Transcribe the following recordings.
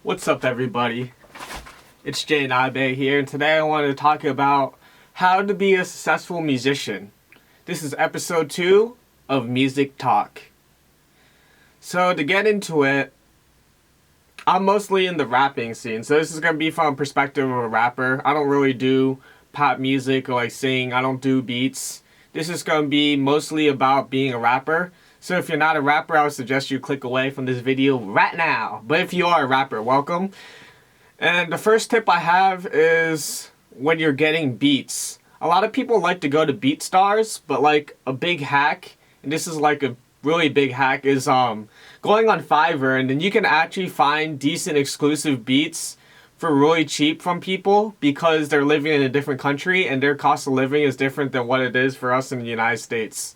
What's up, everybody? It's Jay Nabe here, and today I wanted to talk about how to be a successful musician. This is episode 2 of Music Talk. So to get into it, I'm mostly in the rapping scene, so this is going to be from a perspective of a rapper. I don't really do pop music or sing, I don't do beats. This is going to be mostly about being a rapper. So if you're not a rapper, I would suggest you click away from this video right now. But if you are a rapper, welcome. And the first tip I have is when you're getting beats. A lot of people like to go to BeatStars, but a big hack, and this is a really big hack, is going on Fiverr, and then you can actually find decent exclusive beats for really cheap from people because they're living in a different country and their cost of living is different than what it is for us in the United States.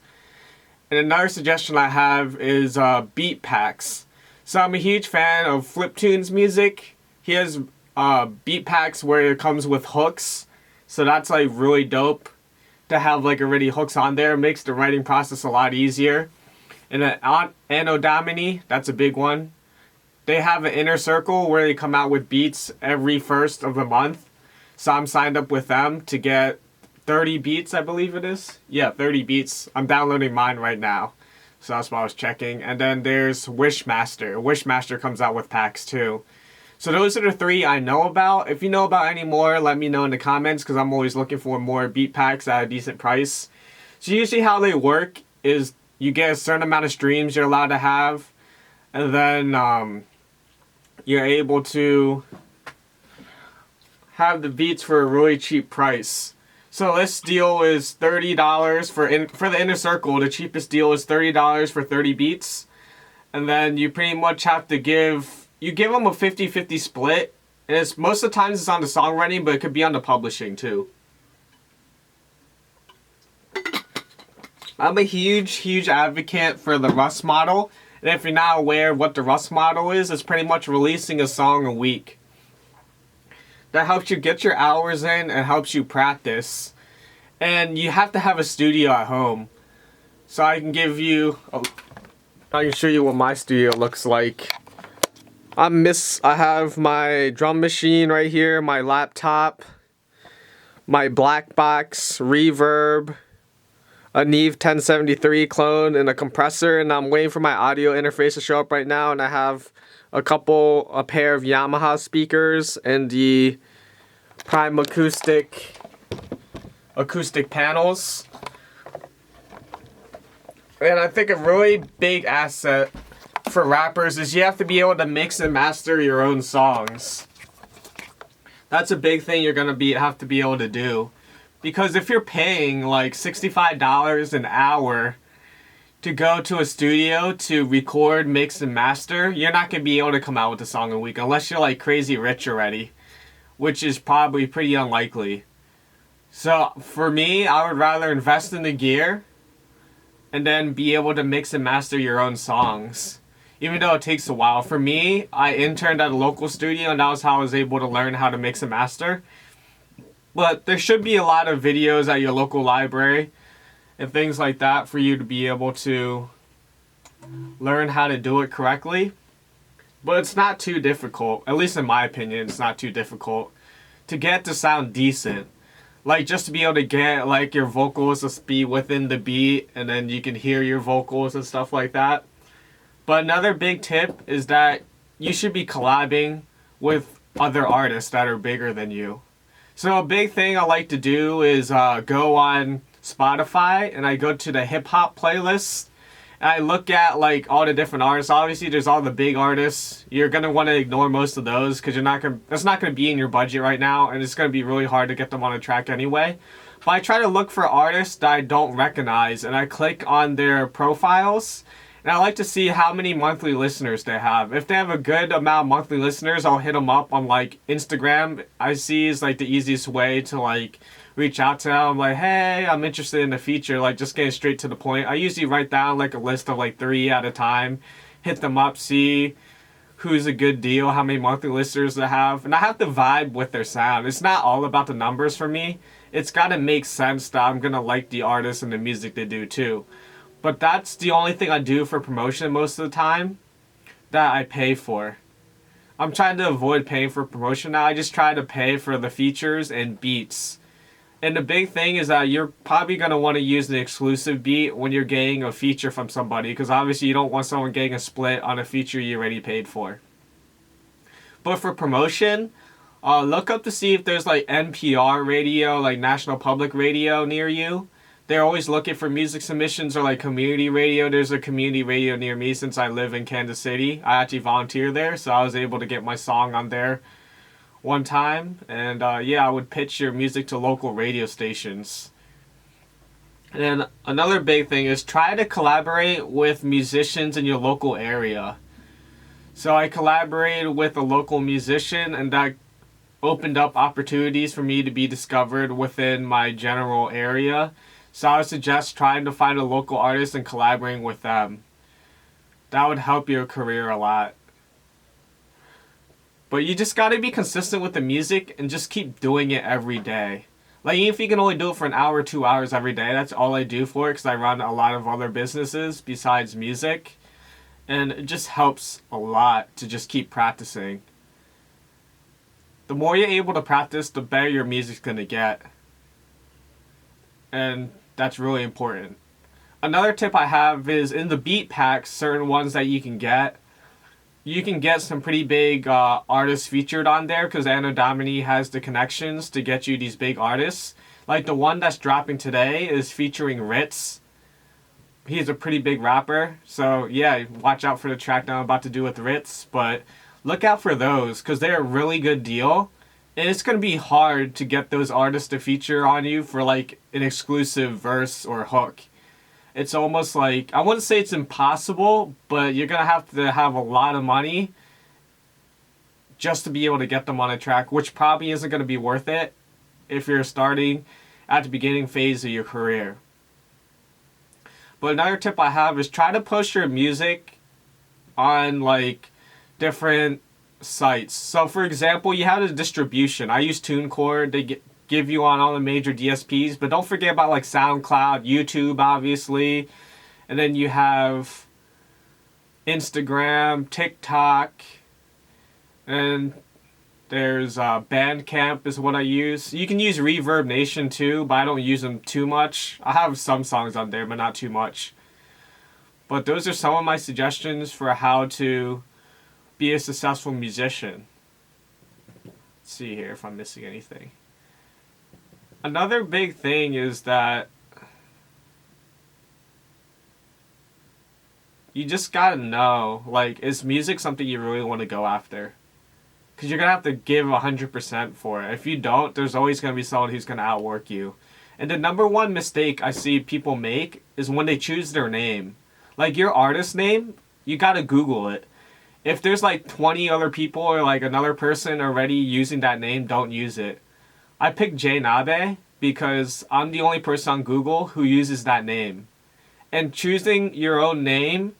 And another suggestion I have is beat packs. So I'm a huge fan of Fliptune's music. He has beat packs where it comes with hooks. So that's really dope to have already hooks on there. It makes the writing process a lot easier. And Anno Domini, that's a big one. They have an inner circle where they come out with beats every first of the month. So I'm signed up with them to get 30 beats, I believe it is. Yeah, 30 beats. I'm downloading mine right now. So that's what I was checking. And then there's Wishmaster. Wishmaster comes out with packs too. So those are the 3 I know about. If you know about any more, let me know in the comments because I'm always looking for more beat packs at a decent price. So usually how they work is you get a certain amount of streams you're allowed to have. And then you're able to have the beats for a really cheap price. So this deal is $30 for the inner circle. The cheapest deal is $30 for 30 beats. And then you pretty much have to give them a 50-50 split. And it's most of the times it's on the songwriting, but it could be on the publishing too. I'm a huge advocate for the Rust model. And if you're not aware of what the Rust model is, it's pretty much releasing a song a week. That helps you get your hours in and helps you practice. And you have to have a studio at home. So I can show you what my studio looks like. I have my drum machine right here, my laptop, my black box, reverb, a Neve 1073 clone, and a compressor. And I'm waiting for my audio interface to show up right now. And I have a pair of Yamaha speakers and the Prime acoustic panels. And I think a really big asset for rappers is you have to be able to mix and master your own songs. That's a big thing you're gonna have to be able to do. Because if you're paying $65 an hour to go to a studio to record, mix, and master, you're not going to be able to come out with a song a week unless you're crazy rich already, which is probably pretty unlikely. So for me, I would rather invest in the gear and then be able to mix and master your own songs. Even though it takes a while. For me, I interned at a local studio and that was how I was able to learn how to mix and master. But there should be a lot of videos at your local library and things like that for you to be able to learn how to do it correctly. But it's not too difficult, at least in my opinion, it's not too difficult to get to sound decent. Just to be able to get your vocals to be within the beat and then you can hear your vocals and stuff like that. But another big tip is that you should be collabing with other artists that are bigger than you. So a big thing I like to do is go on Spotify and I go to the hip hop playlist and I look at all the different artists. Obviously there's all the big artists. You're going to want to ignore most of those because that's not going to be in your budget right now and it's going to be really hard to get them on a track anyway. But I try to look for artists that I don't recognize and I click on their profiles. And I like to see how many monthly listeners they have. If they have a good amount of monthly listeners, I'll hit them up on Instagram. I see is the easiest way to reach out to them. I'm hey, I'm interested in the feature. Just getting straight to the point. I usually write down a list of 3 at a time. Hit them up, see who's a good deal, how many monthly listeners they have. And I have to vibe with their sound. It's not all about the numbers for me. It's got to make sense that I'm going to like the artist and the music they do too. But that's the only thing I do for promotion most of the time that I pay for. I'm trying to avoid paying for promotion now. I just try to pay for the features and beats. And the big thing is that you're probably going to want to use the exclusive beat when you're getting a feature from somebody, because obviously you don't want someone getting a split on a feature you already paid for. But for promotion, look up to see if there's like NPR radio, like National Public Radio near you. They're always looking for music submissions, or like community radio. There's a community radio near me since I live in Kansas City. I actually volunteer there, so I was able to get my song on there one time. And yeah, I would pitch your music to local radio stations. And another big thing is try to collaborate with musicians in your local area. So I collaborated with a local musician, and that opened up opportunities for me to be discovered within my general area. So I would suggest trying to find a local artist and collaborating with them. That would help your career a lot. But you just gotta be consistent with the music and just keep doing it every day. Like, even if you can only do it for an hour, 2 hours every day, that's all I do for it, because I run a lot of other businesses besides music. And it just helps a lot to just keep practicing. The more you're able to practice, the better your music's going to get. And that's really important. Another tip I have is in the beat packs, certain ones that you can get some pretty big artists featured on there, because Anno Domini has the connections to get you these big artists. Like the one that's dropping today is featuring Ritz. He's a pretty big rapper, so yeah, watch out for the track that I'm about to do with Ritz, but look out for those, because they're a really good deal, and it's going to be hard to get those artists to feature on you for like an exclusive verse or hook. It's almost like, I wouldn't say it's impossible, but you're going to have a lot of money just to be able to get them on a track, which probably isn't going to be worth it if you're starting at the beginning phase of your career. But another tip I have is try to push your music on like different sites. So for example, you have a distribution. I use TuneCore. They give you on all the major DSPs, but don't forget about like SoundCloud, YouTube obviously, and then you have Instagram, TikTok, and there's Bandcamp is what I use. You can use Reverb Nation too, but I don't use them too much. I have some songs on there, but not too much. But those are some of my suggestions for how to be a successful musician. Let's see here if I'm missing anything. Another big thing is that you just gotta know, like, is music something you really want to go after? Because you're going to have to give 100% for it. If you don't, there's always going to be someone who's going to outwork you. And the number one mistake I see people make is when they choose their name. Like your artist name, you got to Google it. If there's like 20 other people or like another person already using that name, don't use it. I picked Jay Nabe because I'm the only person on Google who uses that name. And choosing your own name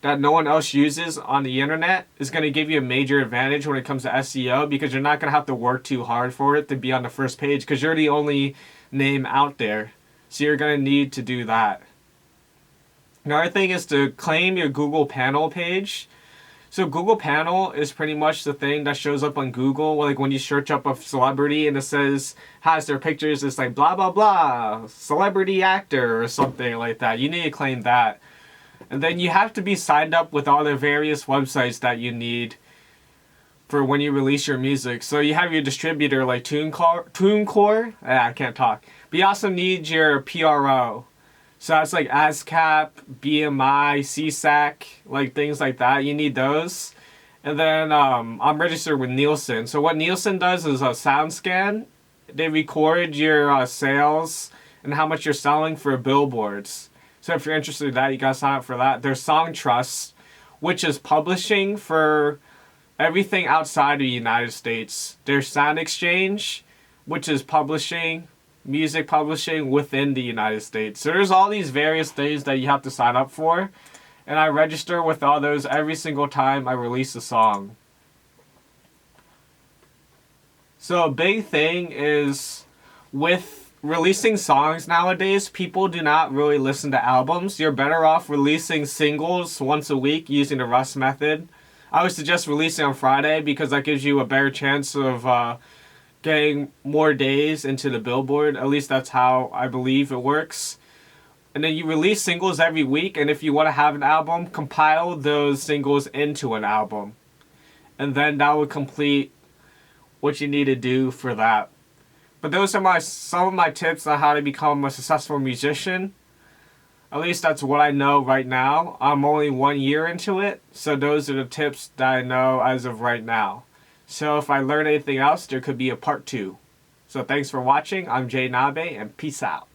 that no one else uses on the internet is going to give you a major advantage when it comes to SEO, because you're not going to have to work too hard for it to be on the first page, because you're the only name out there. So you're going to need to do that. Another thing is to claim your Google panel page. So Google panel is pretty much the thing that shows up on Google, like when you search up a celebrity and it says, has their pictures, it's like blah blah blah, celebrity actor or something like that. You need to claim that. And then you have to be signed up with all the various websites that you need for when you release your music. So you have your distributor like TuneCore. I can't talk. But you also need your PRO. So that's like ASCAP, BMI, CSAC, like things like that. You need those. And then I'm registered with Nielsen. So what Nielsen does is a sound scan. They record your sales and how much you're selling for billboards. So if you're interested in that, you gotta sign up for that. There's Song Trust, which is publishing for everything outside of the United States. There's Sound Exchange, which is publishing, music publishing within the United States. So there's all these various things that you have to sign up for. And I register with all those every single time I release a song. So a big thing is with releasing songs nowadays, people do not really listen to albums. You're better off releasing singles once a week using the Rust method. I would suggest releasing on Friday because that gives you a better chance of getting more days into the Billboard. At least that's how I believe it works. And then you release singles every week, and if you want to have an album, compile those singles into an album. And then that would complete what you need to do for that. But those are some of my tips on how to become a successful musician. At least that's what I know right now. I'm only 1 year into it, so those are the tips that I know as of right now. So if I learn anything else, there could be a part 2. So thanks for watching. I'm Jay Nabe, and peace out.